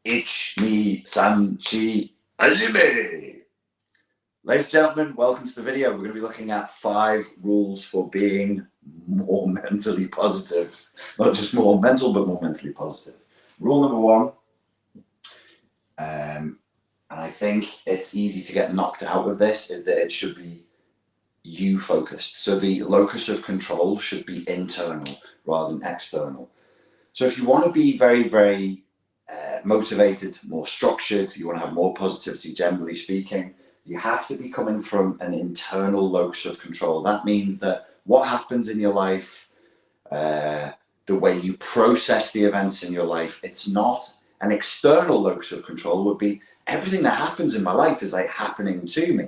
Ich, me, san, chi, hajime. Ladies and gentlemen, welcome to the video. We're going to be looking at 5 rules for being more mentally positive. Not just more mental, but more mentally positive. Rule number 1, and I think it's easy to get knocked out of this, is that it should be you focused. So the locus of control should be internal rather than external. So if you want to be very, very motivated, more structured, you want to have more positivity, generally speaking, you have to be coming from an internal locus of control. That means that what happens in your life, the way you process the events in your life, it's not an external locus of control. Would be everything that happens in my life is like happening to me.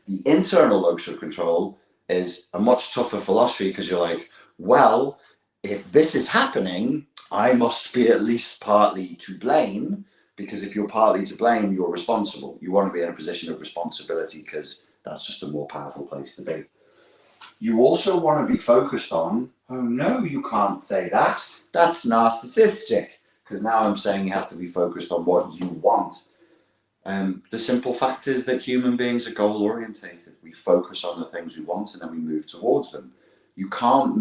The internal locus of control is a much tougher philosophy, because you're like, well, if this is happening, I must be at least partly to blame, because if you're partly to blame, you're responsible. You want to be in a position of responsibility because that's just a more powerful place to be. You also want to be focused on, oh no, you can't say that. That's narcissistic, because now I'm saying you have to be focused on what you want. The simple fact is that human beings are goal orientated. We focus on the things we want and then we move towards them. You can't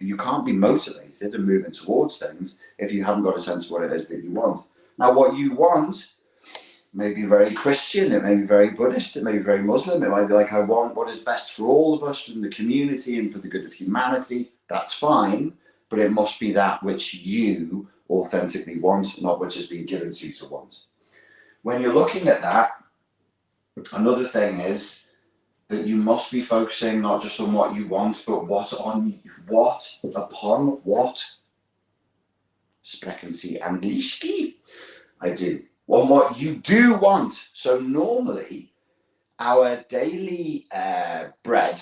you can't be motivated and moving towards things if you haven't got a sense of what it is that you want. Now, what you want may be very Christian, it may be very Buddhist, it may be very Muslim, it might be like, I want what is best for all of us in the community and for the good of humanity. That's fine, but it must be that which you authentically want, not which has been given to you to want. When you're looking at that, another thing is that you must be focusing not just on what you want, but upon what. Sprechen Sie Englisch? I do. On what you do want. So normally, our daily bread,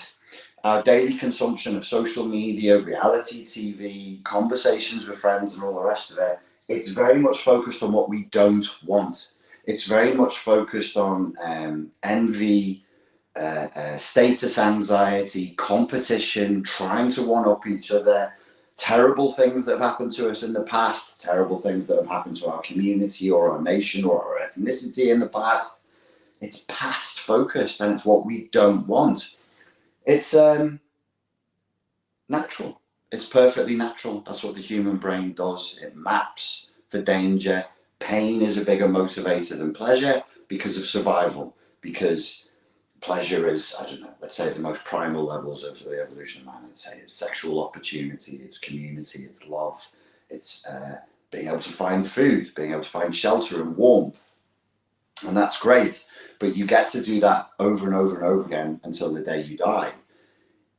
our daily consumption of social media, reality TV, conversations with friends and all the rest of it, it's very much focused on what we don't want. It's very much focused on envy, status anxiety, competition, trying to one-up each other, terrible things that have happened to us in the past, terrible things that have happened to our community or our nation or our ethnicity in the past. It's past focused, and it's what we don't want. It's natural. It's perfectly natural. That's what the human brain does. It maps for danger. Pain is a bigger motivator than pleasure because of survival, because pleasure is, I don't know, let's say at the most primal levels of the evolution of man, let's say it's sexual opportunity, it's community, it's love, it's being able to find food, being able to find shelter and warmth. And that's great, but you get to do that over and over and over again until the day you die.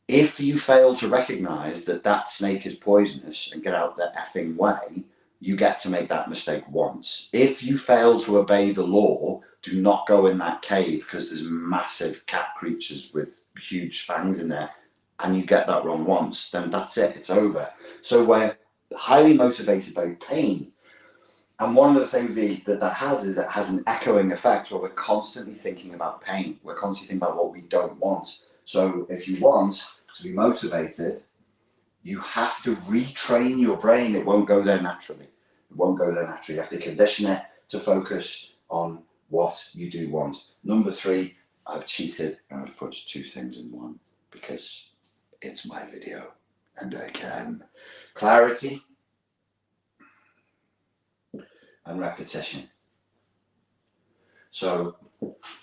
If you fail to recognize that that snake is poisonous and get out the effing way, you get to make that mistake once. If you fail to obey the law, do not go in that cave because there's massive cat creatures with huge fangs in there, and you get that wrong once, then that's it, it's over. So we're highly motivated by pain. And one of the things that has is it has an echoing effect where we're constantly thinking about pain. We're constantly thinking about what we don't want. So if you want to be motivated, you have to retrain your brain. It won't go there naturally. It won't go there naturally. You have to condition it to focus on what you do want. Number 3, I've cheated and I've put 2 things in one because it's my video and I can. Clarity and repetition. So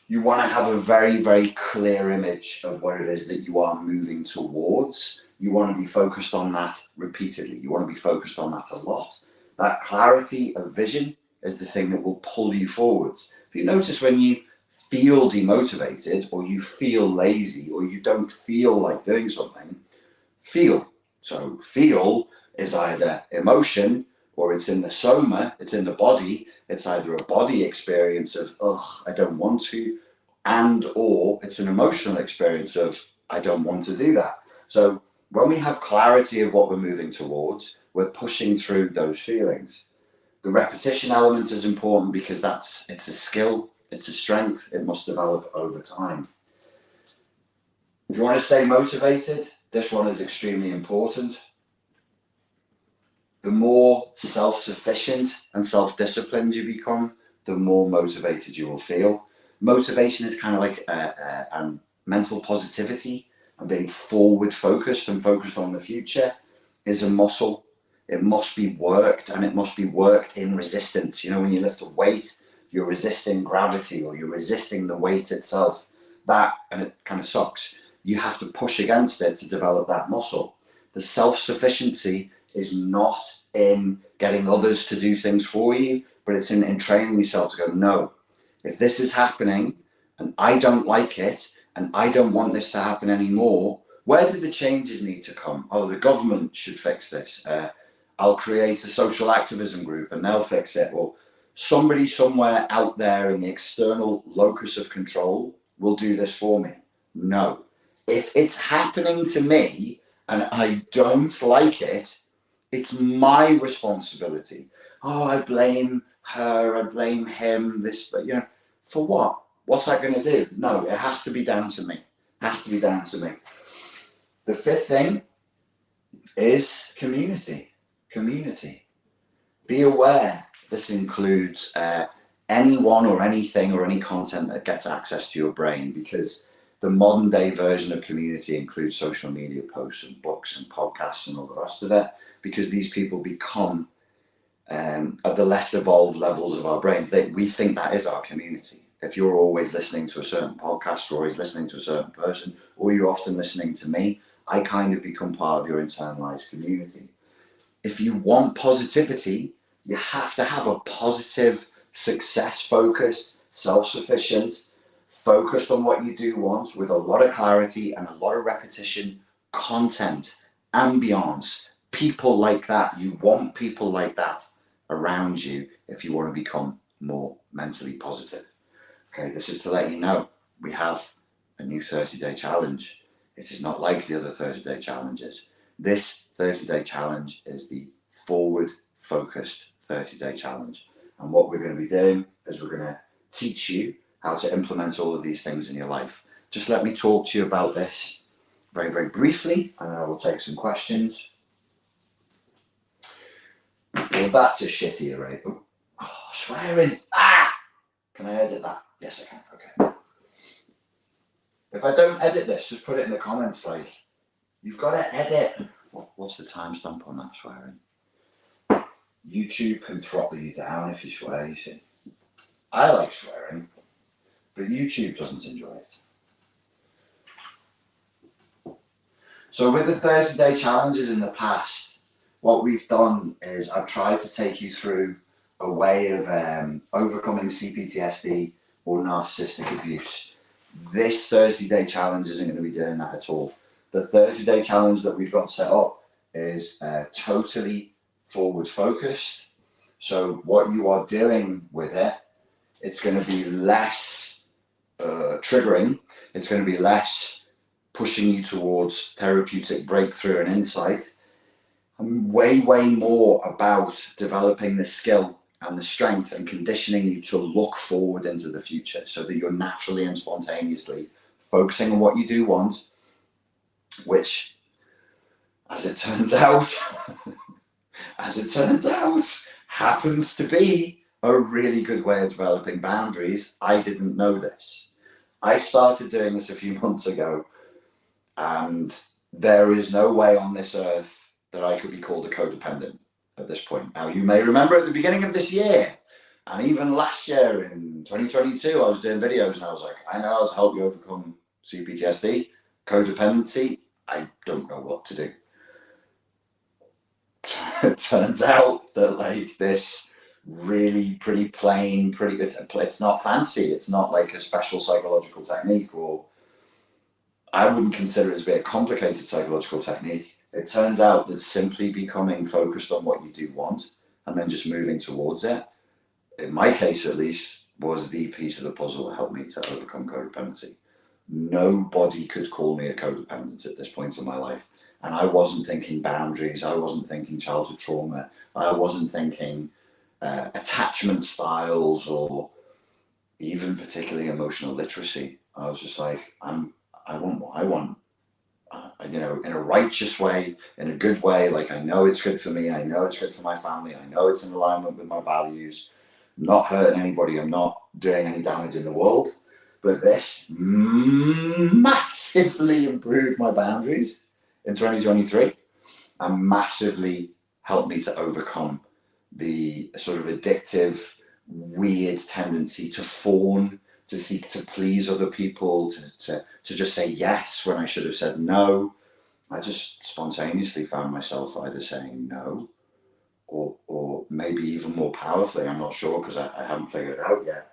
you want to have a very, very clear image of what it is that you are moving towards. You want to be focused on that repeatedly. You want to be focused on that a lot. That clarity of vision is the thing that will pull you forwards. If you notice, when you feel demotivated or you feel lazy or you don't feel like doing something, feel. So feel is either emotion or it's in the soma, it's in the body. It's either a body experience of, ugh, I don't want to, and or it's an emotional experience of, I don't want to do that. So when we have clarity of what we're moving towards, we're pushing through those feelings. The repetition element is important because it's a skill, it's a strength, it must develop over time. If you want to stay motivated, this one is extremely important. The more self-sufficient and self-disciplined you become, the more motivated you will feel. Motivation is kind of like a mental positivity, and being forward focused and focused on the future is a muscle. It must be worked, and it must be worked in resistance. You know, when you lift a weight, you're resisting gravity, or you're resisting the weight itself. That, and it kind of sucks. You have to push against it to develop that muscle. The self-sufficiency is not in getting others to do things for you, but it's in training yourself to go, no, if this is happening and I don't like it and I don't want this to happen anymore, where do the changes need to come? Oh, the government should fix this. I'll create a social activism group and they'll fix it. Well, somebody somewhere out there in the external locus of control will do this for me. No. If it's happening to me and I don't like it, it's my responsibility. Oh, I blame her, I blame him, this, but you know, for what? What's that going to do? No, it has to be down to me. It has to be down to me. The fifth thing is community. Community. Be aware. This includes anyone or anything or any content that gets access to your brain, because the modern day version of community includes social media posts and books and podcasts and all the rest of it, because these people become at the less evolved levels of our brains. We think that is our community. If you're always listening to a certain podcast or always listening to a certain person, or you're often listening to me, I kind of become part of your internalized community. If you want positivity, you have to have a positive, success-focused, self-sufficient, focused on what you do want, with a lot of clarity and a lot of repetition, content, ambience, people like that. You want people like that around you if you want to become more mentally positive. Okay, this is to let you know we have a new 30-day challenge. It is not like the other 30-day challenges. This 30-day challenge is the forward-focused 30-day challenge. And what we're going to be doing is we're going to teach you how to implement all of these things in your life. Just let me talk to you about this very, very briefly, and then I will take some questions. Well, that's a shitty array. Oh, swearing. Ah! Can I edit that? Yes, I can. Okay. If I don't edit this, just put it in the comments, like, you've got to edit. What's the timestamp on that swearing? YouTube can throttle you down if you swear, you see. I like swearing, but YouTube doesn't enjoy it. So with the 30-day challenges in the past, what we've done is I've tried to take you through a way of overcoming CPTSD or narcissistic abuse. This 30-day challenge isn't going to be doing that at all. The 30-day challenge that we've got set up is totally forward focused. So what you are doing with it, it's going to be less triggering. It's going to be less pushing you towards therapeutic breakthrough and insight, and way, way more about developing the skill and the strength and conditioning you to look forward into the future, so that you're naturally and spontaneously focusing on what you do want, which, as it turns out, happens to be a really good way of developing boundaries. I didn't know this. I started doing this a few months ago, and there is no way on this earth that I could be called a codependent at this point. Now, you may remember at the beginning of this year, and even last year in 2022, I was doing videos and I was like, I know how to help you overcome CPTSD, codependency. I don't know what to do. It turns out that like this really pretty plain, it's not fancy. It's not like a special psychological technique, or I wouldn't consider it to be a complicated psychological technique. It turns out that simply becoming focused on what you do want and then just moving towards it, in my case at least, was the piece of the puzzle that helped me to overcome codependency. Nobody could call me a codependent at this point in my life. And I wasn't thinking boundaries. I wasn't thinking childhood trauma. I wasn't thinking attachment styles or even particularly emotional literacy. I was just like, I want what I want. you know, in a righteous way, in a good way. Like, I know it's good for me. I know it's good for my family. I know it's in alignment with my values. I'm not hurting anybody. I'm not doing any damage in the world. But this massively improved my boundaries in 2023 and massively helped me to overcome the sort of addictive, weird tendency to fawn, to seek to please other people, to just say yes when I should have said no. I just spontaneously found myself either saying no or maybe even more powerfully, I'm not sure because I haven't figured it out yet.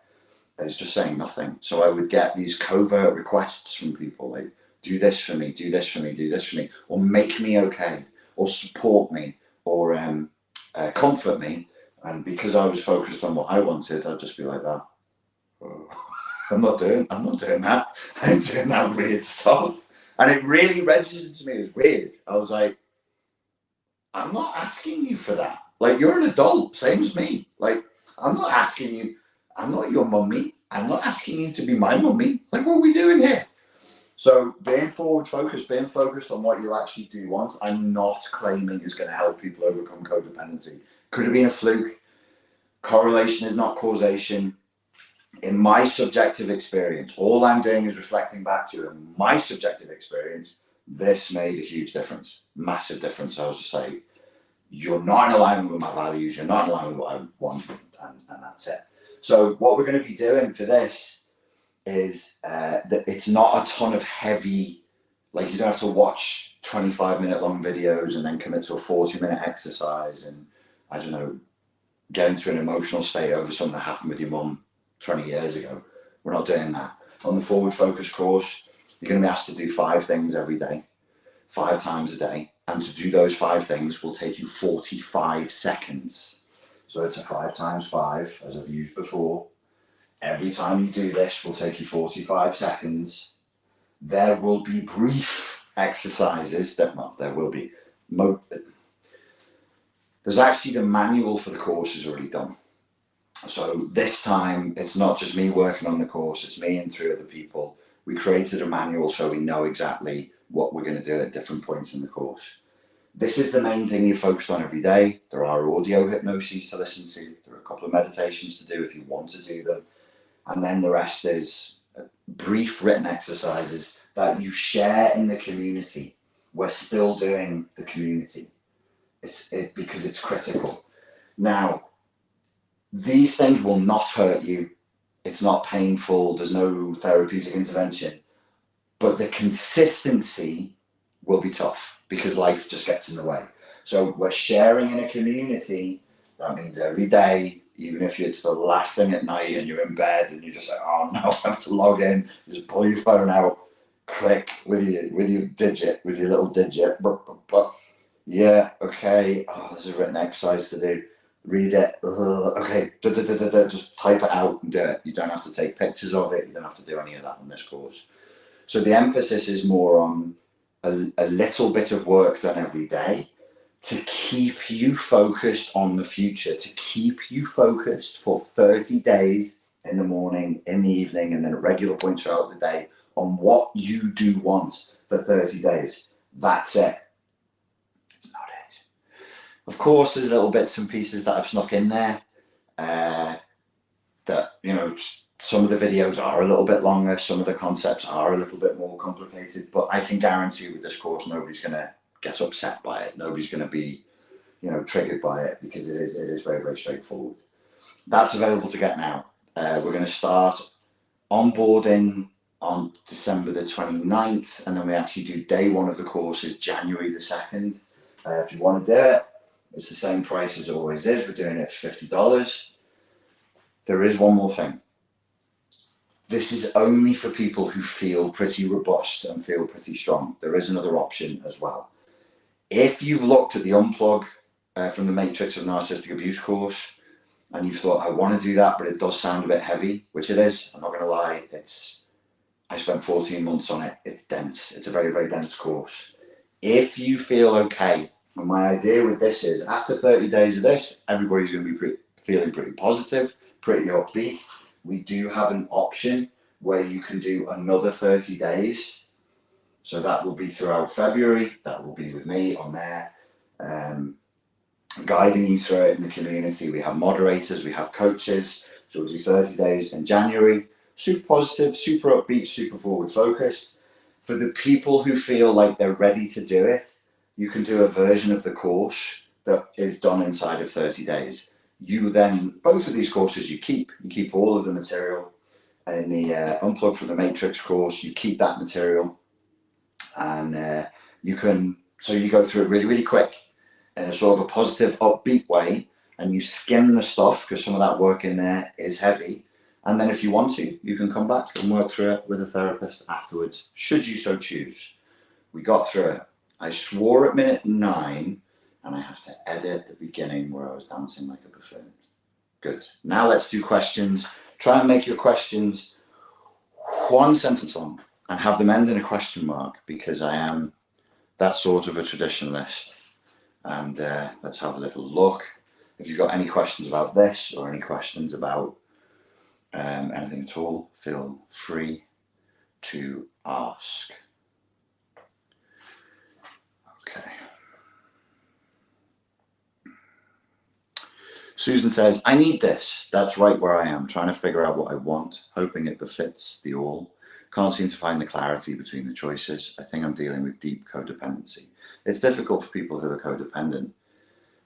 It's just saying nothing. So I would get these covert requests from people like, do this for me, do this for me, do this for me, or make me okay, or support me, or comfort me. And because I was focused on what I wanted, I'd just be like that. Oh, I'm not doing that. I'm doing that weird stuff. And it really registered to me as weird. I was like, I'm not asking you for that. Like, you're an adult, same as me. Like, I'm not asking you, I'm not your mummy. I'm not asking you to be my mummy. Like, what are we doing here? So being forward focused, being focused on what you actually do want, I'm not claiming is going to help people overcome codependency. Could have been a fluke. Correlation is not causation. In my subjective experience, all I'm doing is reflecting back to you. In my subjective experience, this made a huge difference, massive difference. I was just like, you're not in alignment with my values, you're not in alignment with what I want, and that's it. So what we're going to be doing for this is that it's not a ton of heavy, like you don't have to watch 25-minute long videos and then commit to a 40-minute exercise and, I don't know, get into an emotional state over something that happened with your mum 20 years ago. We're not doing that. On the Forward Focus course, you're going to be asked to do 5 things every day, 5 times a day. And to do those 5 things will take you 45 seconds. So it's a 5 times 5, as I've used before. Every time you do this will take you 45 seconds. There will be brief exercises there will be. There's actually the manual for the course is already done. So this time, it's not just me working on the course, it's me and 3 other people. We created a manual so we know exactly what we're going to do at different points in the course. This is the main thing you're focused on every day. There are audio hypnoses to listen to. There are a couple of meditations to do if you want to do them. And then the rest is brief written exercises that you share in the community. We're still doing the community. Because it's critical. Now, these things will not hurt you. It's not painful. There's no therapeutic intervention. But the consistency will be tough because life just gets in the way. So we're sharing in a community. That means every day, even if it's the last thing at night and you're in bed and you're just like, oh no, I have to log in. You just pull your phone out, click with your little digit. Yeah, okay. Oh, there's a written exercise to do. Read it. Okay, just type it out and do it. You don't have to take pictures of it. You don't have to do any of that on this course. So the emphasis is more on a little bit of work done every day to keep you focused on the future, to keep you focused for 30 days in the morning, in the evening, and then at regular points throughout the day on what you do want for 30 days. That's it. It's not it. Of course, there's little bits and pieces that I've snuck in there that, you know, some of the videos are a little bit longer, some of the concepts are a little bit more complicated, but I can guarantee with this course, nobody's going to get upset by it. Nobody's going to be, you know, triggered by it because it is very, very straightforward. That's available to get now. We're going to start onboarding on December the 29th, and then we actually do day 1 of the course is January the 2nd. If you want to do it, it's the same price as it always is. We're doing it for $50. There is one more thing. This is only for people who feel pretty robust and feel pretty strong. There is another option as well. If you've looked at the Unplug from the Matrix of Narcissistic Abuse course, and you've thought, I want to do that, but it does sound a bit heavy, which it is. I'm not going to lie. I spent 14 months on it. It's dense. It's a very, very dense course. If you feel okay, and my idea with this is after 30 days of this, everybody's going to be feeling pretty positive, pretty upbeat. We do have an option where you can do another 30 days. So that will be throughout February. That will be with me on there, guiding you through it in the community. We have moderators, we have coaches. So we'll do 30 days in January. Super positive, super upbeat, super forward focused. For the people who feel like they're ready to do it, you can do a version of the course that is done inside of 30 days. You then, both of these courses you keep all of the material. In the Unplugged from the Matrix course, you keep that material, and you go through it really, really quick in a sort of a positive, upbeat way, and you skim the stuff because some of that work in there is heavy. And then if you want to, you can come back and work through it with a therapist afterwards, should you so choose. We got through it. I swore at minute 9, and I have to edit the beginning where I was dancing like a buffoon. Good. Now let's do questions. Try and make your questions one sentence long and have them end in a question mark, because I am that sort of a traditionalist. And let's have a little look. If you've got any questions about this or any questions about anything at all, feel free to ask. Okay. Susan says, I need this. That's right where I am, trying to figure out what I want, hoping it befits the all. Can't seem to find the clarity between the choices. I think I'm dealing with deep codependency. It's difficult for people who are codependent,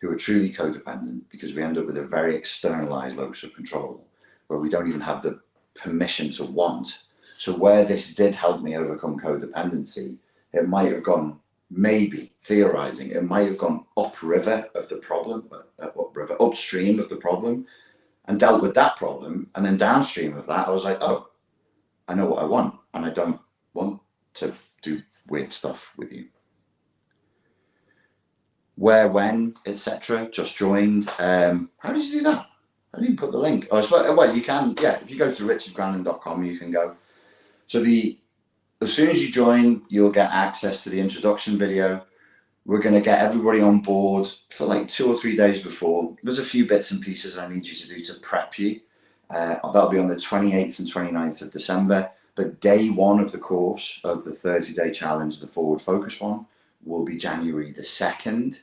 who are truly codependent, because we end up with a very externalized locus of control, where we don't even have the permission to want. So where this did help me overcome codependency, it might have gone, maybe theorizing, it might have gone upriver of the problem, upstream of the problem, and dealt with that problem. And then downstream of that, I was like, oh, I know what I want, and I don't want to do weird stuff with you. Where, when, etc. Just joined. How did you do that? I didn't put the link. Oh, well, you can, yeah, if you go to richardgrannon.com, you can go. So as soon as you join, you'll get access to the introduction video. We're going to get everybody on board for like 2 or 3 days before. There's a few bits and pieces I need you to do to prep you. That'll be on the 28th and 29th of December. But day 1 of the course, of the 30-day challenge, the forward focus one, will be January the 2nd.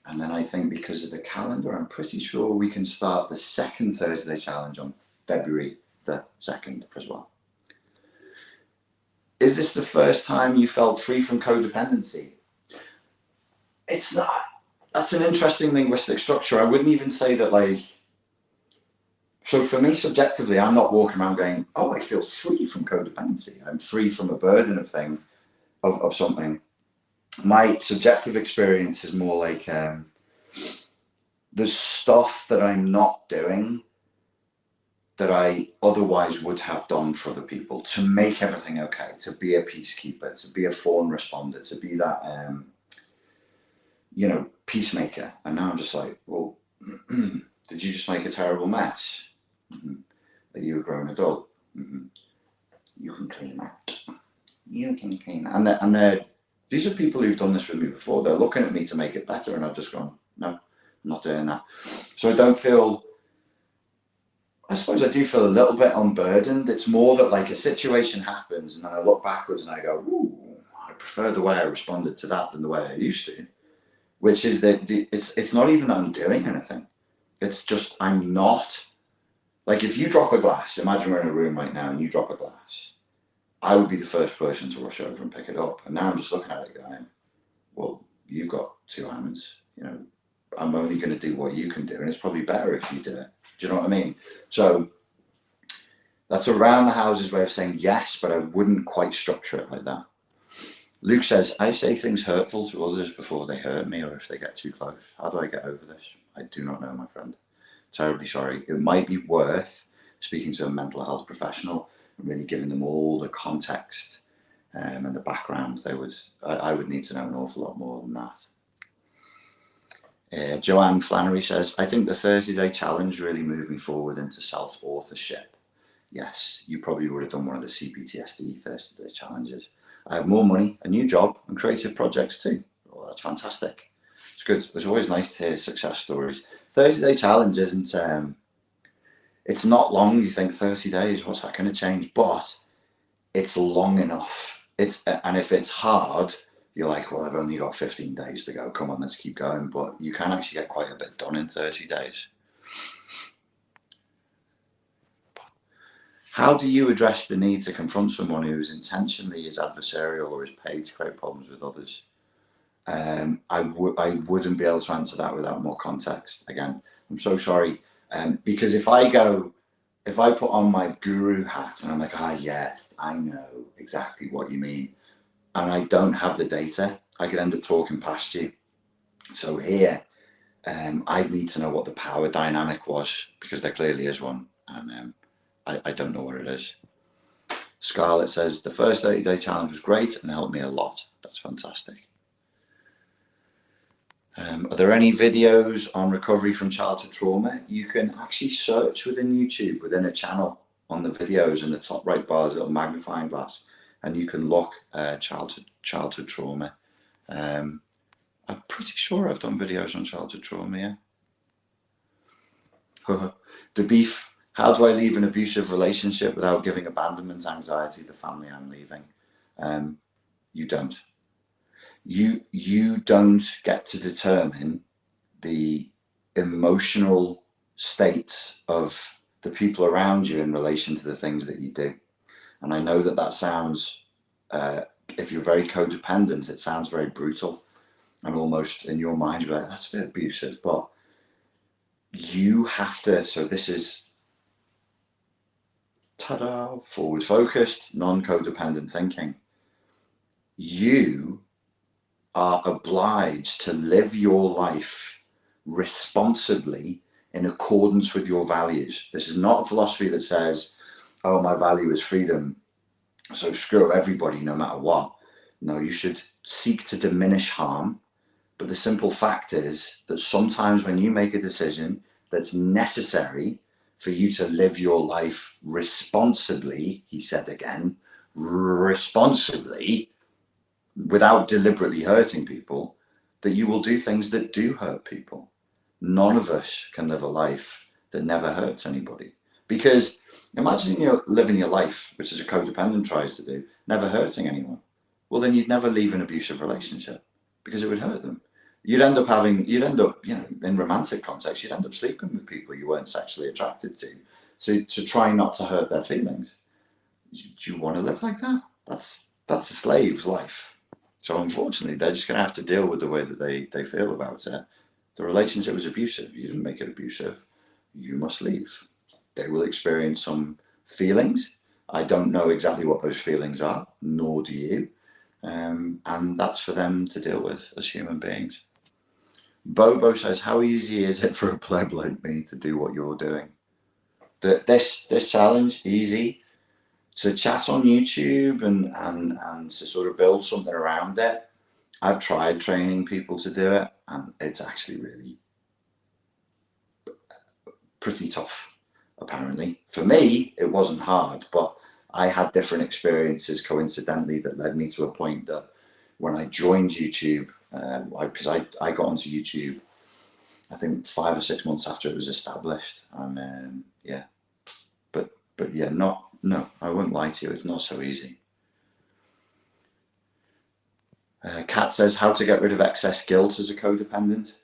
And then I think because of the calendar, I'm pretty sure we can start the second 30-day challenge on February the 2nd as well. Is this the first time you felt free from codependency? It's not. That's an interesting linguistic structure. I wouldn't even say that, like, so for me, subjectively, I'm not walking around going, oh, I feel free from codependency. I'm free from a burden of something. My subjective experience is more like there's stuff that I'm not doing that I otherwise would have done for other people to make everything okay, to be a peacekeeper, to be a phone responder, to be that, peacemaker. And now I'm just like, well, did you just make a terrible mess? Are you a grown adult? You can clean that. You can clean that. And these are people who've done this with me before. They're looking at me to make it better, and I've just gone, no, I'm not doing that. So I suppose I do feel a little bit unburdened. It's more that, like, a situation happens and then I look backwards and I go, ooh, I prefer the way I responded to that than the way I used to. Which is that it's not even that I'm doing anything. It's just I'm not. Like, if you drop a glass, imagine we're in a room right now and you drop a glass, I would be the first person to rush over and pick it up. And now I'm just looking at it going, well, you've got 2 hands, I'm only going to do what you can do, and it's probably better if you do it. Do you know what I mean? So that's around the house's way of saying yes, but I wouldn't quite structure it like that. Luke says, I say things hurtful to others before they hurt me or if they get too close. How do I get over this? I do not know, my friend. Terribly sorry. It might be worth speaking to a mental health professional and really giving them all the context and the background. I would need to know an awful lot more than that. Joanne Flannery says, I think the 30-day challenge really moved me forward into self-authorship. Yes, you probably would have done one of the CPTSD 30-day challenges. I have more money, a new job, and creative projects too. Oh, that's fantastic. It's good. It's always nice to hear success stories. 30-day challenge isn't, it's not long. You think 30 days, what's that going to change? But it's long enough and if it's hard, you're like, well, I've only got 15 days to go. Come on, let's keep going. But you can actually get quite a bit done in 30 days. How do you address the need to confront someone who is intentionally is adversarial or is paid to create problems with others? I wouldn't be able to answer that without more context. Again, I'm so sorry. Because if I put on my guru hat and I'm like, yes, I know exactly what you mean, and I don't have the data, I could end up talking past you. So here, I need to know what the power dynamic was, because there clearly is one, and I don't know what it is. Scarlett says, the first 30-day challenge was great and helped me a lot. That's fantastic. Are there any videos on recovery from childhood trauma? You can actually search within YouTube, within a channel, on the videos, in the top right bar is a little magnifying glass, and you can look childhood trauma. I'm pretty sure I've done videos on childhood trauma, yeah. The beef. How do I leave an abusive relationship without giving abandonment anxiety to the family I'm leaving? You don't. You don't get to determine the emotional states of the people around you in relation to the things that you do. And I know that sounds, if you're very codependent, it sounds very brutal, and almost in your mind you're like, that's a bit abusive, but you have to, so this is, ta-da, forward focused, non-codependent thinking. You are obliged to live your life responsibly in accordance with your values. This is not a philosophy that says, oh, my value is freedom, so screw everybody no matter what. No, you should seek to diminish harm. But the simple fact is that sometimes when you make a decision that's necessary for you to live your life responsibly, he said again, responsibly, without deliberately hurting people, that you will do things that do hurt people. None of us can live a life that never hurts anybody. Because imagine you're living your life, which is a codependent tries to do, never hurting anyone. Well, then you'd never leave an abusive relationship, because it would hurt them. You'd end up, in romantic context, you'd end up sleeping with people you weren't sexually attracted to try not to hurt their feelings. Do you want to live like that? That's a slave's life. So unfortunately, they're just going to have to deal with the way that they feel about it. The relationship was abusive. You didn't make it abusive. You must leave. They will experience some feelings. I don't know exactly what those feelings are, nor do you. And that's for them to deal with as human beings. Bobo says, how easy is it for a pleb like me to do what you're doing? This challenge, easy. To chat on YouTube and to sort of build something around it. I've tried training people to do it, and it's actually really pretty tough, apparently. For me, it wasn't hard, but I had different experiences coincidentally that led me to a point that when I joined YouTube, because I got onto YouTube, I think 5 or 6 months after it was established, and yeah, but yeah, no, I won't lie to you, it's not so easy. Kat says, how to get rid of excess guilt as a codependent.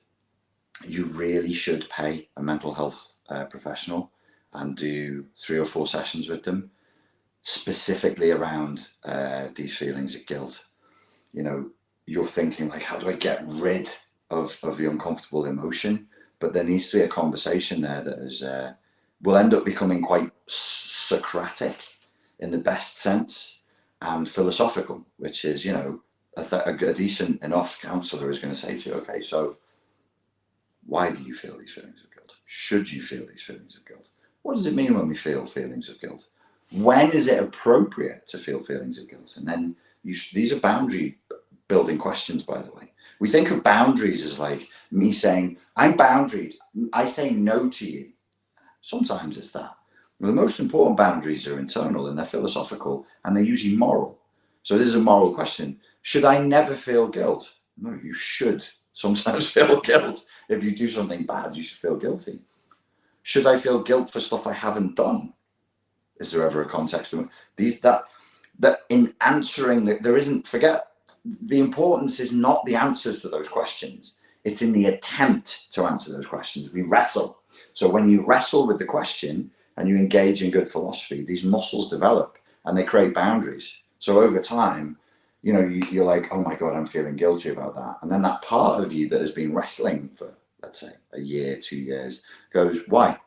You really should pay a mental health professional and do 3 or 4 sessions with them, specifically around these feelings of guilt. You're thinking like, how do I get rid of the uncomfortable emotion? But there needs to be a conversation there that is will end up becoming quite Socratic in the best sense, and philosophical, which is, a decent enough counselor is going to say to you, okay, so why do you feel these feelings of guilt? Should you feel these feelings of guilt? What does it mean when we feel feelings of guilt? When is it appropriate to feel feelings of guilt? And then these are boundary building questions, by the way. We think of boundaries as like me saying, I'm boundaried, I say no to you. Sometimes it's that. Well, the most important boundaries are internal and they're philosophical, and they're usually moral. So this is a moral question. Should I never feel guilt? No, you should sometimes feel guilt. If you do something bad, you should feel guilty. Should I feel guilt for stuff I haven't done? Is there ever a context? that in answering that there isn't, forget, the importance is not the answers to those questions. It's in the attempt to answer those questions. We wrestle. So when you wrestle with the question and you engage in good philosophy, these muscles develop and they create boundaries. So over time, you know, you're like, oh my God, I'm feeling guilty about that. And then that part of you that has been wrestling for, let's say, a year, 2 years, goes, why?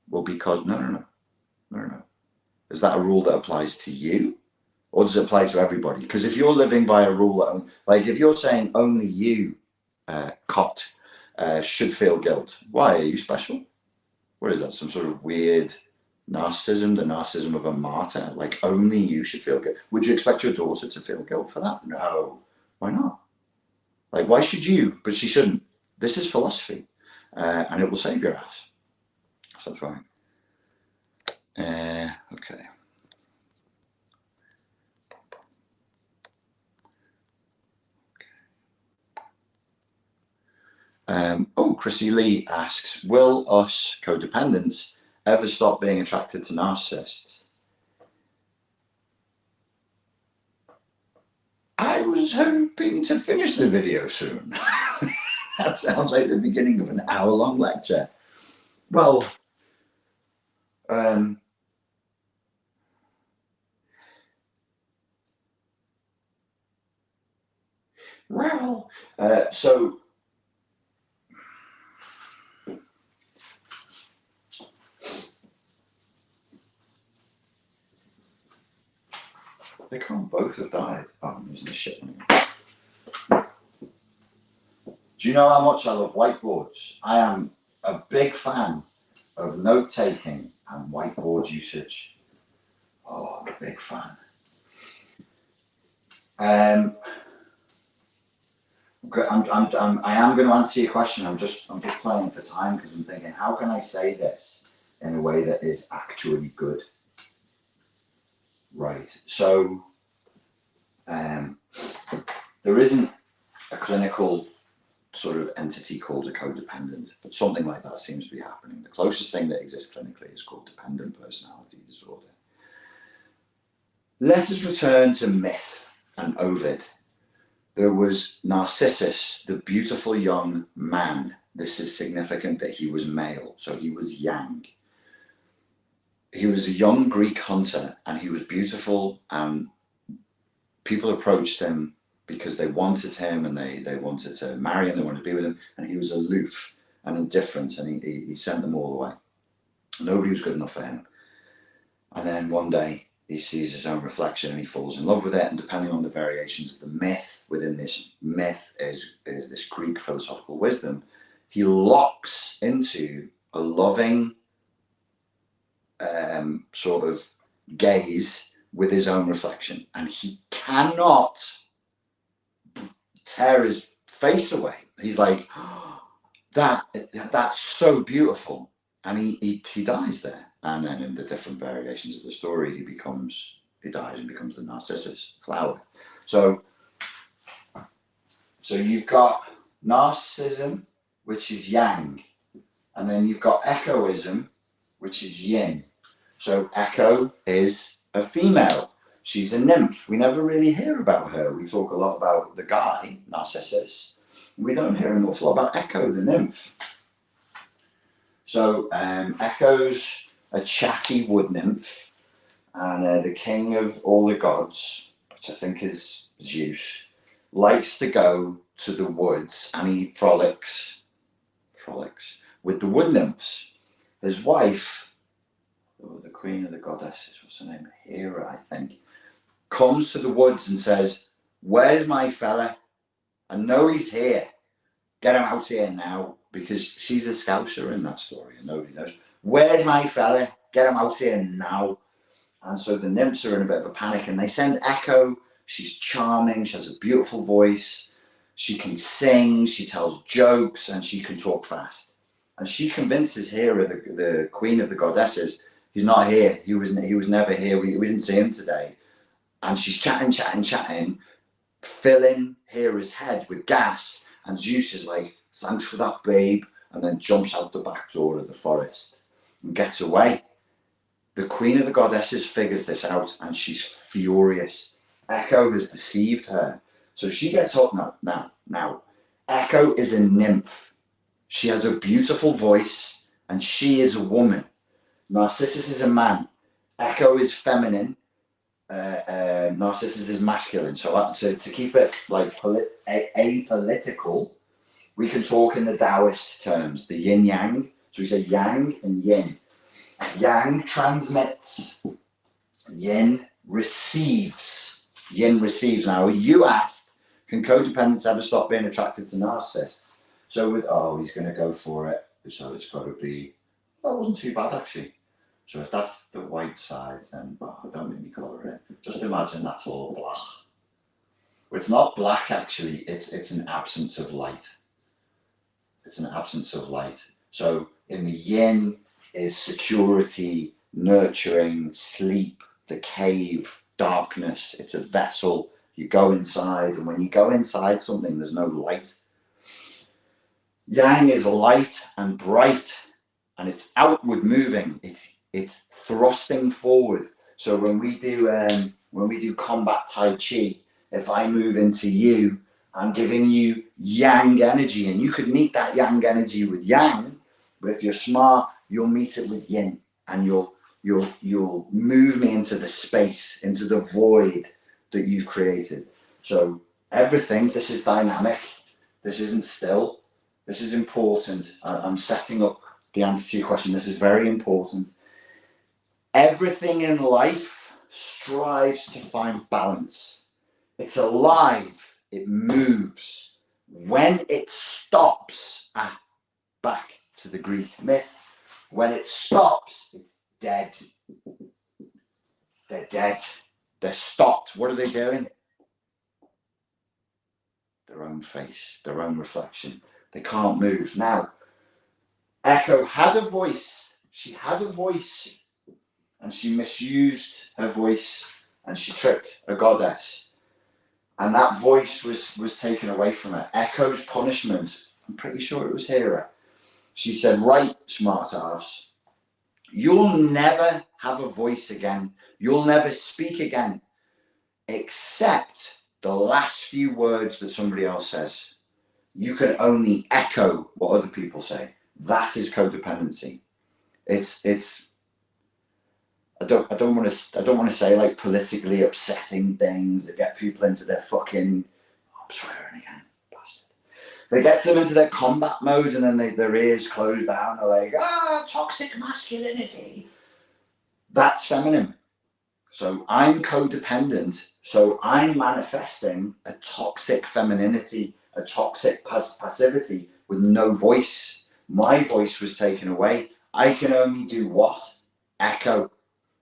Well, because no. Is that a rule that applies to you? Or does it apply to everybody? Because if you're living by a rule, like if you're saying only you, cot, should feel guilt, why? Are you special? What is that? Some sort of weird narcissism, the narcissism of a martyr? Like only you should feel guilt. Would you expect your daughter to feel guilt for that? No. Why not? Like, why should you? But she shouldn't. This is philosophy, and it will save your ass. So that's right. Okay. Chrissy Lee asks, will us codependents ever stop being attracted to narcissists? I was hoping to finish the video soon. That sounds like the beginning of an hour-long lecture. Well, so they can't both have died. Oh, I'm using the shit one again. Do you know how much I love whiteboards? I am a big fan of note-taking and whiteboard usage. Oh, I'm a big fan. I am going to answer your question. I'm just playing for time because I'm thinking, how can I say this in a way that is actually good? Right. So there isn't a clinical sort of entity called a codependent, but something like that seems to be happening. The closest thing that exists clinically is called dependent personality disorder. Let us return to myth and Ovid. There was Narcissus, the beautiful young man. This is significant that he was male, so he was yang. He was a young Greek hunter and he was beautiful, and people approached him because they wanted him and they wanted to marry him, they wanted to be with him, and he was aloof and indifferent, and he sent them all away. Nobody was good enough for him. And then one day he sees his own reflection and he falls in love with it, and depending on the variations of the myth, within this myth is this Greek philosophical wisdom, he locks into a loving sort of gaze with his own reflection, and he cannot tear his face away. He's like, oh, that's so beautiful, and he dies there. And then in the different variations of the story, he dies and becomes the Narcissus flower. So you've got narcissism, which is yang, and then you've got echoism, which is yin. So Echo is a female. She's a nymph. We never really hear about her. We talk a lot about the guy, Narcissus. We don't hear an awful lot about Echo, the nymph. So Echo's a chatty wood nymph, and the king of all the gods, which I think is Zeus, likes to go to the woods, and he frolics with the wood nymphs. His wife, the queen of the goddesses, what's her name? Hera, I think, comes to the woods and says, where's my fella? I know he's here. Get him out here now, because she's a scouser in that story and nobody knows. Where's my fella? Get him out here now. And so the nymphs are in a bit of a panic and they send Echo. She's charming. She has a beautiful voice. She can sing. She tells jokes and she can talk fast. And she convinces Hera, the queen of the goddesses, he's not here. He was never here. We didn't see him today. And she's chatting, filling Hera's head with gas. And Zeus is like, thanks for that, babe. And then jumps out the back door of the forest and gets away. The Queen of the Goddesses figures this out and she's furious. Echo has deceived her. So she gets up now. Echo is a nymph. She has a beautiful voice and she is a woman. Narcissus is a man. Echo is feminine. Narcissus is masculine. So to keep it like apolitical, we can talk in the Taoist terms, the yin yang. So we say yang and yin. Yang transmits, yin receives. Yin receives. Now, you asked, can codependents ever stop being attracted to narcissists? So he's going to go for it. So it's got to be, that wasn't too bad actually. So if that's the white side, then don't make me colour it. Just imagine that's all black. It's not black actually, it's an absence of light. It's an absence of light. So in the yin is security, nurturing, sleep, the cave, darkness. It's a vessel. You go inside, and when you go inside something, there's no light. Yang is light and bright, and it's outward moving. It's thrusting forward. So when we do combat Tai Chi, if I move into you, I'm giving you yang energy, and you could meet that yang energy with yang. But if you're smart, you'll meet it with yin, and you'll move me into the space, into the void that you've created. So everything, this is dynamic. This isn't still. This is important. I'm setting up the answer to your question. This is very important. Everything in life strives to find balance. It's alive. It moves. When it stops, back to the Greek myth, when it stops, it's dead. They're dead. They're stopped. What are they doing? Their own face, their own reflection. They can't move. Now, Echo had a voice. She had a voice, and she misused her voice, and she tricked a goddess. And that voice was taken away from her. Echo's punishment, I'm pretty sure it was Hera. She said, right, smart ass, you'll never have a voice again. You'll never speak again, except the last few words that somebody else says. You can only echo what other people say. That is codependency. I don't want to say like politically upsetting things that get people into their fucking, I'm swearing again, bastard. They get them into their combat mode, and then their ears close down. They're like, toxic masculinity. That's feminine. So I'm codependent. So I'm manifesting a toxic femininity, a toxic passivity with no voice. My voice was taken away. I can only do what? Echo.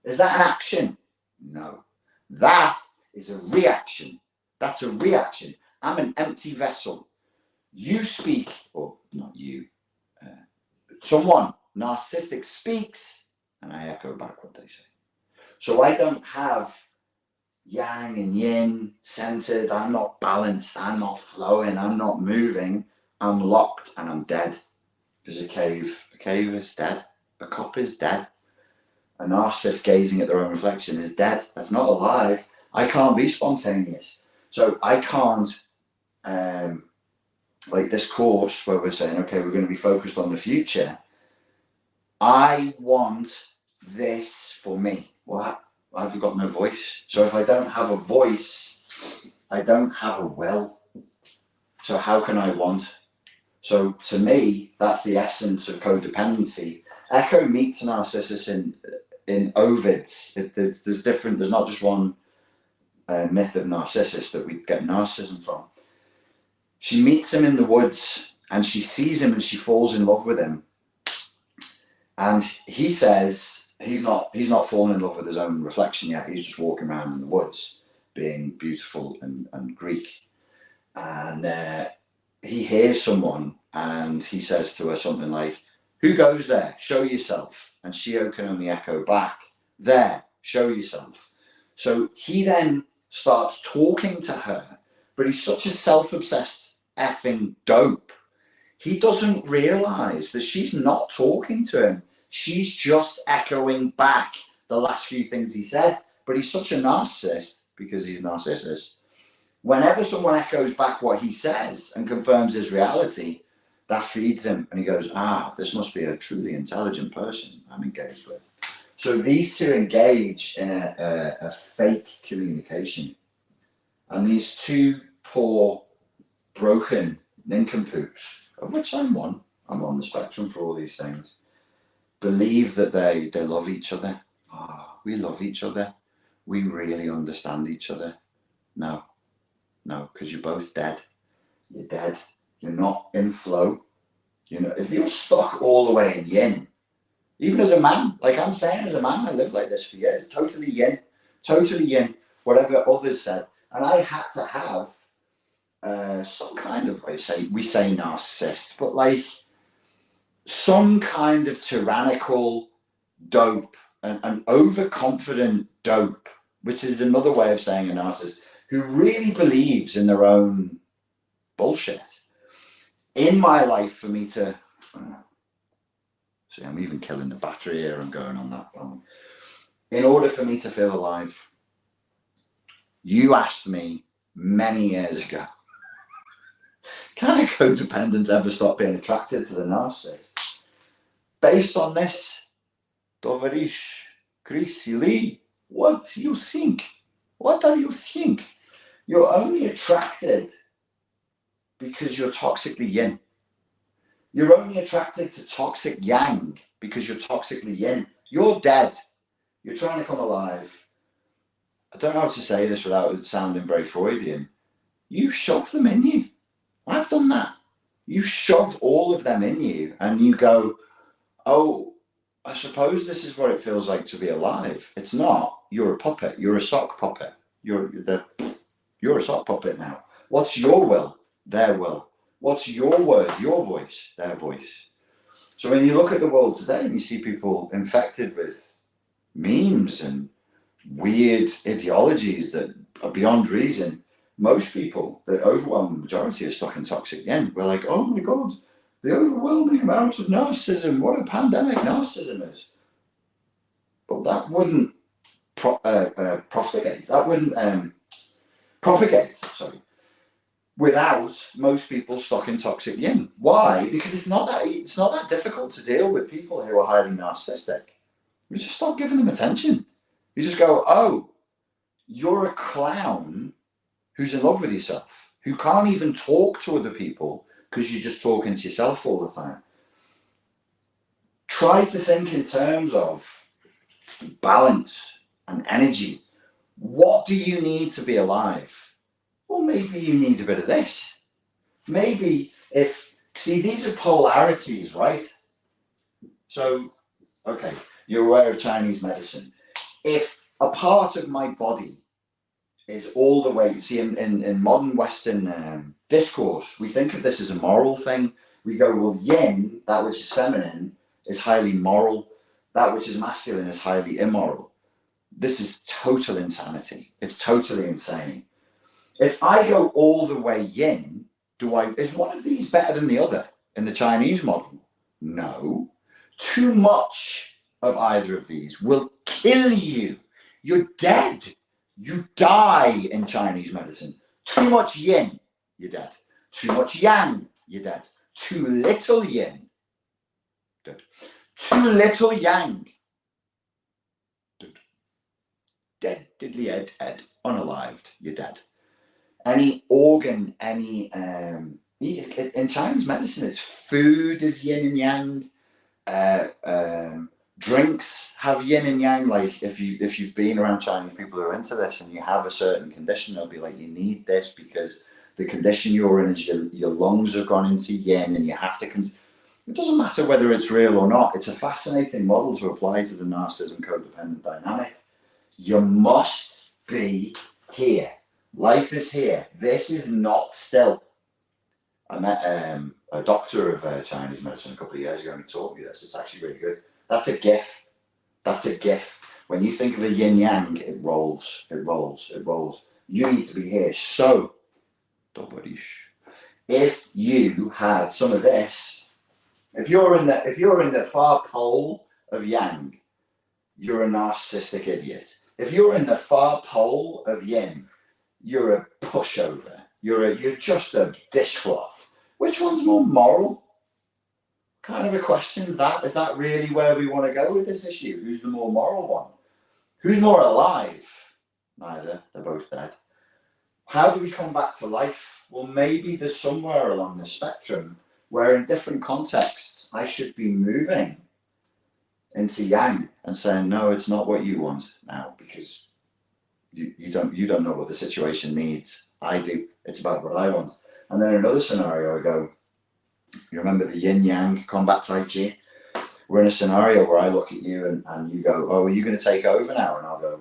Is that an action? No. That is a reaction. That's a reaction. I'm an empty vessel. You speak, or not you, someone narcissistic speaks, and I echo back what they say. So I don't have yang and yin centered. I'm not balanced. I'm not flowing. I'm not moving. I'm locked and I'm dead. There's a cave. A cave is dead. A cup is dead. A narcissist gazing at their own reflection is dead. That's not alive. I can't be spontaneous. So I can't, like this course where we're saying, okay, we're going to be focused on the future. I want this for me. What? I've got no voice. So if I don't have a voice, I don't have a will. So how can I want? So to me, that's the essence of codependency. Echo meets Narcissus in Ovid's. There's different. There's not just one myth of Narcissus that we get narcissism from. She meets him in the woods, and she sees him, and she falls in love with him. And he says he's not fallen in love with his own reflection yet. He's just walking around in the woods, being beautiful and Greek. And he hears someone, and he says to her something like, "Who goes there? Show yourself." And she can only echo back, "There, show yourself." So he then starts talking to her, but he's such a self-obsessed effing dope. He doesn't realize that she's not talking to him. She's just echoing back the last few things he said, but he's such a narcissist because he's narcissist. Whenever someone echoes back what he says and confirms his reality, that feeds him, and he goes, this must be a truly intelligent person I'm engaged with. So these two engage in a fake communication. And these two poor, broken nincompoops, of which I'm one, I'm on the spectrum for all these things, believe that they love each other. We love each other. We really understand each other. No, because you're both dead. You're dead. You're not in flow. You know, if you're stuck all the way in yin, even as a man, like I'm saying, as a man, I lived like this for years, totally yin, whatever others said. And I had to have some kind of, we say narcissist, but like some kind of tyrannical dope, an overconfident dope, which is another way of saying a narcissist, who really believes in their own bullshit. In my life, for me to, see, I'm even killing the battery here, I'm going on that long. In order for me to feel alive, you asked me many years ago, can a codependent ever stop being attracted to the narcissist? Based on this, Tovarish Chrissy Lee, what do you think? What do you think? You're only attracted because you're toxically yin. You're only attracted to toxic yang because you're toxically yin. You're dead. You're trying to come alive. I don't know how to say this without it sounding very Freudian. You shove them in you. I've done that. You shove all of them in you and you go, oh, I suppose this is what it feels like to be alive. It's not. You're a puppet. You're a sock puppet. You're a sock puppet now. What's your will? Their will. What's your word? Your voice? Their voice. So when you look at the world today and you see people infected with memes and weird ideologies that are beyond reason, most people, the overwhelming majority, are stuck in toxic yin. We're like, oh my God, the overwhelming amount of narcissism. What a pandemic narcissism is. But that wouldn't propagate. That wouldn't propagate. Sorry. Without most people stuck in toxic yin. Why? Because it's not that difficult to deal with people who are highly narcissistic. You just stop giving them attention. You just go, oh, you're a clown who's in love with yourself, who can't even talk to other people because you're just talking to yourself all the time. Try to think in terms of balance and energy. What do you need to be alive? Well, maybe you need a bit of this. Maybe these are polarities, right? So, okay, you're aware of Chinese medicine. If a part of my body is all the way, see, in modern Western discourse, we think of this as a moral thing. We go, well, yin, that which is feminine, is highly moral. That which is masculine is highly immoral. This is total insanity. It's totally insane. If I go all the way yin, is one of these better than the other in the Chinese model? No. Too much of either of these will kill you. You're dead. You die in Chinese medicine. Too much yin, you're dead. Too much yang, you're dead. Too little yin, dead. Too little yang, dead. Dead, diddly dead, unalived, you're dead. Any organ, in Chinese medicine, it's food is yin and yang. Drinks have yin and yang. Like if you've been around Chinese people who are into this and you have a certain condition, they'll be like, you need this because the condition you're in is your lungs have gone into yin and you have to. It doesn't matter whether it's real or not. It's a fascinating model to apply to the narcissism codependent dynamic. You must be here. Life is here. This is not still. I met a doctor of Chinese medicine a couple of years ago and he taught me this. It's actually really good. That's a GIF. That's a GIF. When you think of a yin yang, it rolls, it rolls, it rolls. You need to be here. So, if you had some of this, if you're in the far pole of yang, you're a narcissistic idiot. If you're in the far pole of yin, you're a pushover. You're just a dishcloth. Which one's more moral? Kind of a question is that. Is that really where we want to go with this issue? Who's the more moral one? Who's more alive? Neither. They're both dead. How do we come back to life? Well, maybe there's somewhere along the spectrum where in different contexts I should be moving into yang and saying, no, it's not what you want now, because you don't know what the situation needs. I do. It's about what I want. And then another scenario, I go, you remember the yin yang combat tai chi? We're in a scenario where I look at you and you go, oh, are you going to take over now? And I'll go,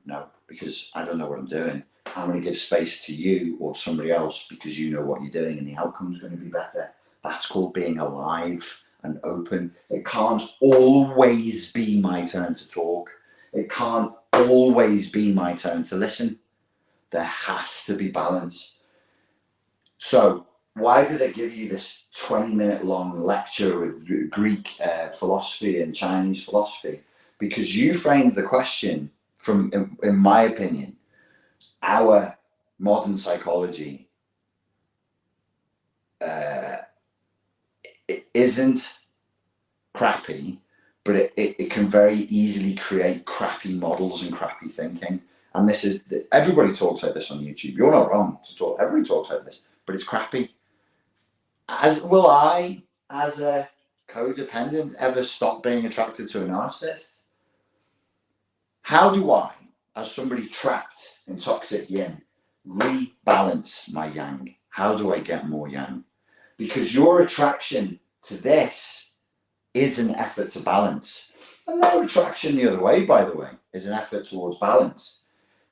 no, because I don't know what I'm doing. I'm going to give space to you or somebody else because you know what you're doing and the outcome's going to be better. That's called being alive and open. It can't always be my turn to talk. It can't always be my turn to listen. There has to be balance. So why did I give you this 20-minute long lecture with Greek philosophy and Chinese philosophy? Because you framed the question from, in my opinion, our modern psychology it isn't crappy, but it can very easily create crappy models and crappy thinking. And this is, everybody talks like this on YouTube. You're not wrong to talk, everybody talks like this, but it's crappy. As will I, as a codependent, ever stop being attracted to a narcissist? How do I, as somebody trapped in toxic yin, rebalance my yang? How do I get more yang? Because your attraction to this is an effort to balance. And their attraction the other way, by the way, is an effort towards balance.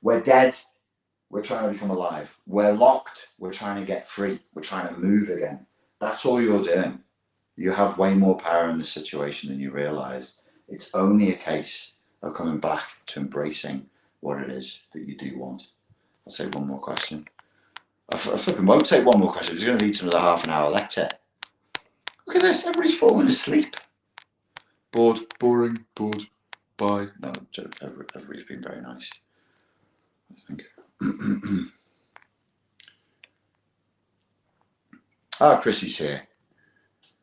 We're dead, we're trying to become alive. We're locked, we're trying to get free. We're trying to move again. That's all you're doing. You have way more power in this situation than you realize. It's only a case of coming back to embracing what it is that you do want. I'll take one more question. I flipping won't take one more question. It's going to lead to another half an hour lecture. Look at this. Everybody's falling asleep. Bored, boring, bored. Bye. No, everybody's been very nice, I think. Chrissy's here.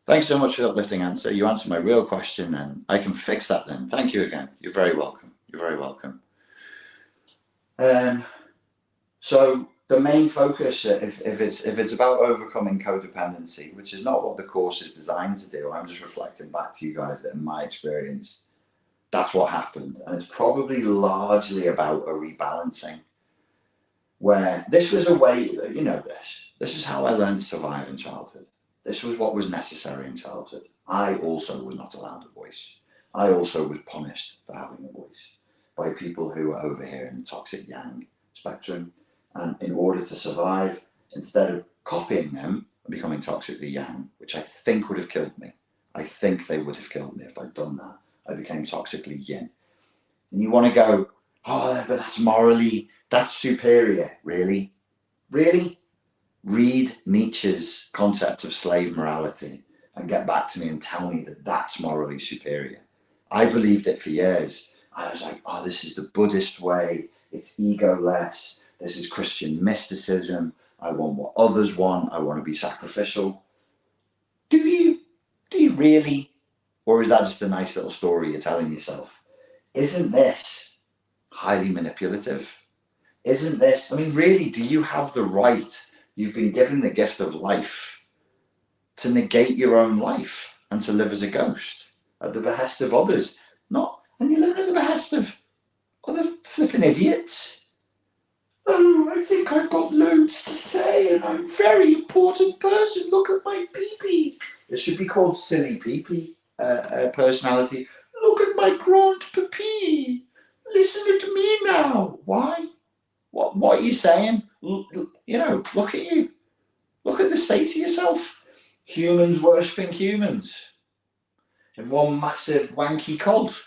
Thanks so much for the uplifting answer. You answered my real question and I can fix that then. Thank you again. You're very welcome. You're very welcome. So the main focus, if it's about overcoming codependency, which is not what the course is designed to do, I'm just reflecting back to you guys that in my experience, that's what happened. And it's probably largely about a rebalancing, where this was a way, you know, this is how I learned to survive in childhood. This was what was necessary in childhood. I also was not allowed a voice. I also was punished for having a voice by people who were over here in the toxic yang spectrum. And in order to survive, instead of copying them and becoming toxically yang, which I think would have killed me, I think they would have killed me if I'd done that, I became toxically yin. And you want to go, oh, but that's morally, that's superior. Really? Really? Read Nietzsche's concept of slave morality and get back to me and tell me that that's morally superior. I believed it for years. I was like, oh, this is the Buddhist way. It's egoless. This is Christian mysticism. I want what others want. I want to be sacrificial. Do you really? Or is that just a nice little story you're telling yourself? Isn't this highly manipulative? Isn't this, I mean, really, do you have the right? You've been given the gift of life to negate your own life and to live as a ghost at the behest of others. Not, and you're living at the behest of other flipping idiots. Oh, I think I've got loads to say and I'm a very important person. Look at my pee-pee. It should be called silly pee-pee personality. Look at my grand pee-pee. Listen to me now. Why? What are you saying? You know, look at you. Look at this, say to yourself. Humans worshipping humans in one massive wanky cult.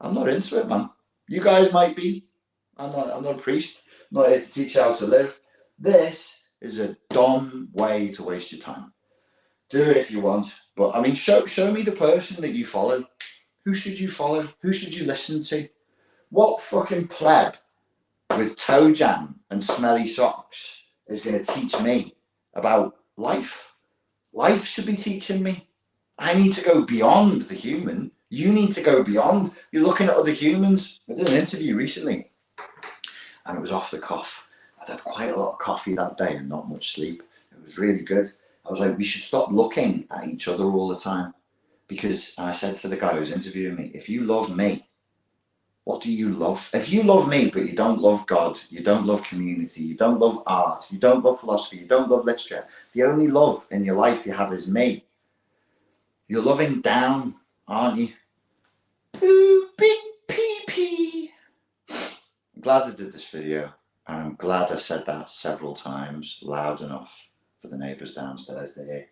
I'm not into it, man. You guys might be. I'm not a priest. I'm not here to teach you how to live. This is a dumb way to waste your time. Do it if you want. But I mean, show me the person that you follow Who should you follow? Who should you listen to? What fucking pleb with toe jam and smelly socks is going to teach me about life? Life should be teaching me. I need to go beyond the human. You need to go beyond. You're looking at other humans. I did an interview recently and it was off the cuff. I'd had quite a lot of coffee that day and not much sleep. It was really good. I was like, we should stop looking at each other all the time. Because, and I said to the guy who was interviewing me, if you love me, what do you love? If you love me, but you don't love God, you don't love community, you don't love art, you don't love philosophy, you don't love literature, the only love in your life you have is me. You're loving down, aren't you? Ooh, big pee-pee. I'm glad I did this video, and I'm glad I said that several times, loud enough for the neighbours downstairs to hear.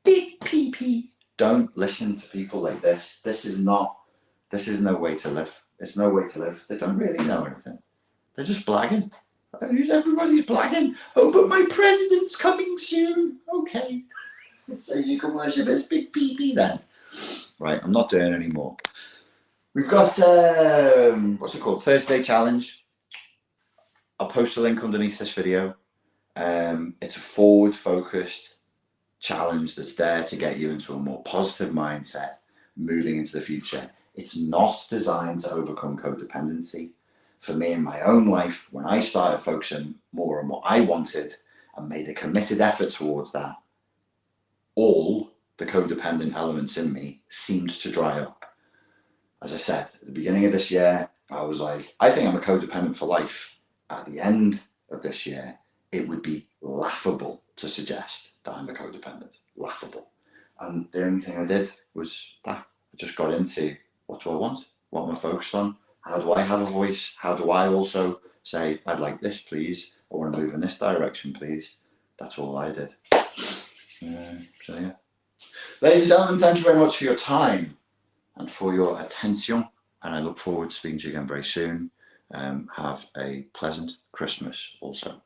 Big pee-pee. Don't listen to people like this. This is no way to live. It's no way to live. They don't really know anything. They're just blagging. Everybody's blagging. Oh, but my president's coming soon. Okay. So you can worship his big pee-pee then. Right, I'm not doing any more. We've got, what's it called? Thursday challenge. I'll post a link underneath this video. It's a forward-focused challenge that's there to get you into a more positive mindset moving into the future. It's not designed to overcome codependency. For me in my own life, when I started focusing more on what I wanted and made a committed effort towards that, all the codependent elements in me seemed to dry up. As I said, at the beginning of this year, I was like, I think I'm a codependent for life. At the end of this year, it would be laughable to suggest that I'm a codependent. Laughable. And the only thing I did was that. I just got into, what do I want? What am I focused on? How do I have a voice? How do I also say, I'd like this, please. I want to move in this direction, please. That's all I did. So yeah. Ladies and gentlemen, thank you very much for your time and for your attention. And I look forward to speaking to you again very soon. Have a pleasant Christmas also.